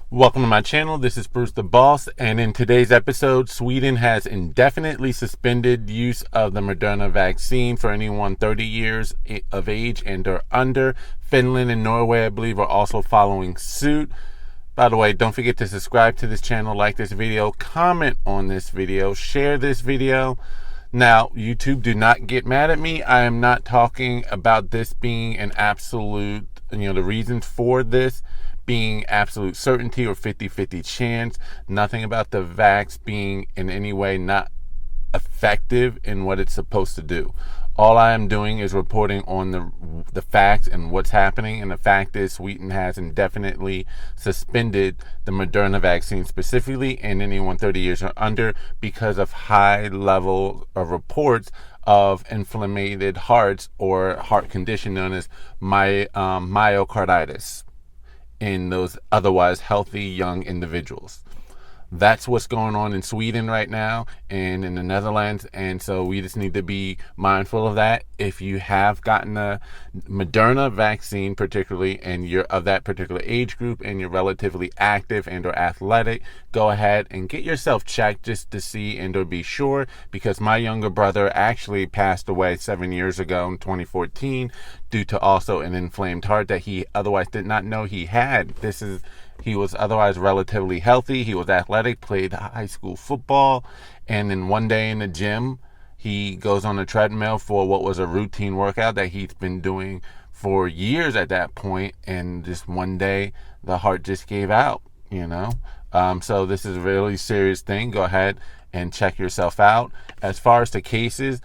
Welcome to my channel. This is Bruce the Boss, and in today's episode, Sweden has indefinitely suspended use of the Moderna vaccine for anyone 30 years of age and or under. Finland and Norway, I believe, are also following suit. By the way, don't forget to subscribe to this channel, like this video, comment on this video, share this video. Now, YouTube, do not get mad at me. I am not talking about this being an absolute, the reasons for this being absolute certainty or 50-50 chance. Nothing about the vax being in any way not effective in what it's supposed to do. All I am doing is reporting on the facts and what's happening. And the fact is, Sweden has indefinitely suspended the Moderna vaccine specifically, and anyone 30 years or under, because of high level of reports of inflamed hearts or heart condition known as myocraditis in those otherwise healthy young individuals. That's what's going on in Sweden right now and in the Netherlands. And so we just need to be mindful of that. If you have gotten the Moderna vaccine particularly, and you're of that particular age group and you're relatively active and or athletic, go ahead and get yourself checked just to see and or be sure, because my younger brother actually passed away 7 years ago in 2014 due to also an inflamed heart that he otherwise did not know he had. He was otherwise relatively healthy. He was athletic, played high school football, and then one day in the gym, he goes on a treadmill for what was a routine workout that he's been doing for years at that point, and just one day, the heart just gave out, So this is a really serious thing. Go ahead and check yourself out. As far as the cases,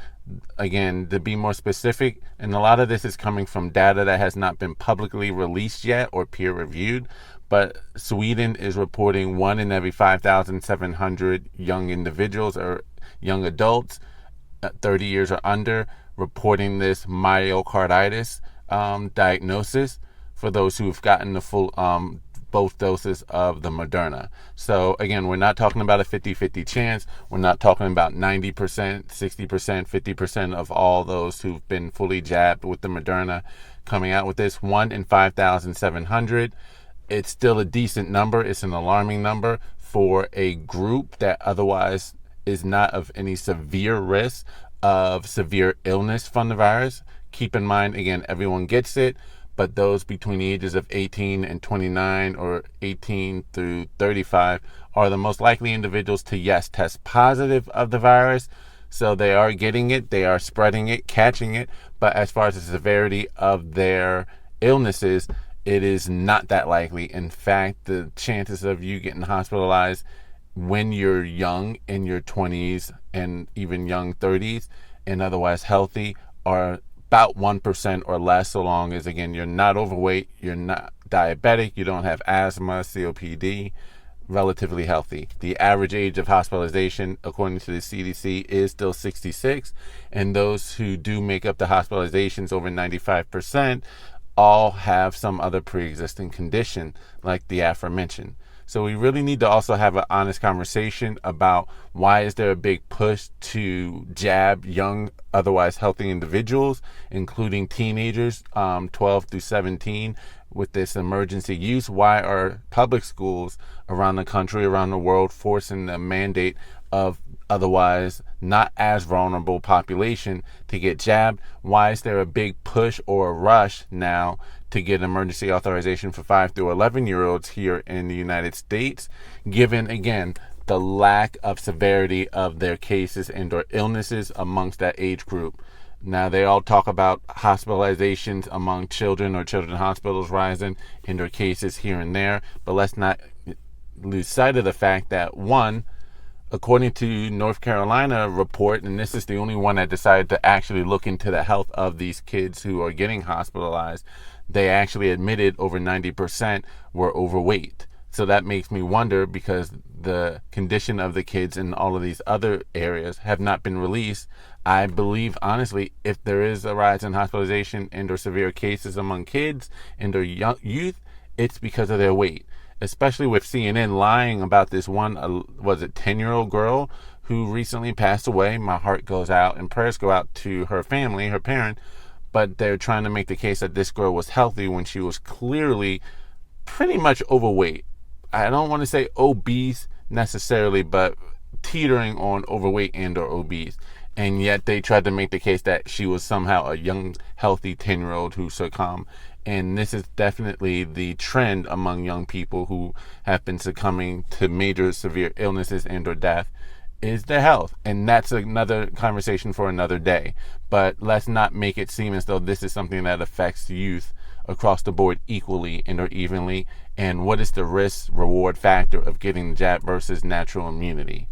again, to be more specific, and a lot of this is coming from data that has not been publicly released yet or peer reviewed, but Sweden is reporting 1 in every 5,700 young individuals or young adults 30 years or under reporting this myocarditis diagnosis for those who've gotten the full both doses of the Moderna. So again, we're not talking about a 50-50 chance. We're not talking about 90%, 60%, 50% of all those who've been fully jabbed with the Moderna coming out with this. 1 in 5,700. It's still a decent number. It's an alarming number for a group that otherwise is not of any severe risk of severe illness from the virus. Keep in mind, again, everyone gets it, but those between the ages of 18 and 29 or 18 through 35 are the most likely individuals to, yes, test positive of the virus. So they are getting it, they are spreading it, catching it, but as far as the severity of their illnesses, it is not that likely. In fact, the chances of you getting hospitalized when you're young, in your 20s and even young 30s, and otherwise healthy are about 1% or less, so long as, again, you're not overweight, you're not diabetic, you don't have asthma, COPD, relatively healthy. The average age of hospitalization, according to the CDC, is still 66, and those who do make up the hospitalizations, over 95%, all have some other pre-existing condition like the aforementioned. So we really need to also have an honest conversation about why is there a big push to jab young, otherwise healthy individuals, including teenagers, 12 through 17, with this emergency use. Why are public schools around the country, around the world, forcing the mandate of otherwise not as vulnerable population to get jabbed? Why is there a big push or a rush now to get emergency authorization for 5 through 11-year-olds here in the United States, given, again, the lack of severity of their cases and or illnesses amongst that age group? Now, they all talk about hospitalizations among children or children's hospitals rising in their cases here and there, but let's not lose sight of the fact that, one, according to North Carolina report, and this is the only one that decided to actually look into the health of these kids who are getting hospitalized, they actually admitted over 90% were overweight. So that makes me wonder, because the condition of the kids in all of these other areas have not been released. I believe, honestly, if there is a rise in hospitalization and or severe cases among kids and or young youth, it's because of their weight. Especially with CNN lying about this one, 10-year-old girl who recently passed away. My heart goes out and prayers go out to her family, her parent, but they're trying to make the case that this girl was healthy when she was clearly pretty much overweight. I don't want to say obese necessarily, but teetering on overweight and or obese. And yet they tried to make the case that she was somehow a young, healthy 10-year-old who succumbed. And this is definitely the trend among young people who have been succumbing to major severe illnesses and or death, is their health. And that's another conversation for another day. But let's not make it seem as though this is something that affects youth across the board equally and or evenly. And what is the risk reward factor of getting the jab versus natural immunity?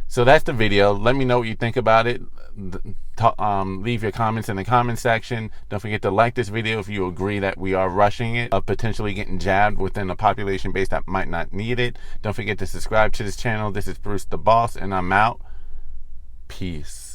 So that's the video. Let me know what you think about it. Leave your comments in the comment section. Don't forget to like this video if you agree that we are rushing it of potentially getting jabbed within a population base that might not need it. Don't forget to subscribe to this channel. This is Bruce the Boss, and I'm out. Peace.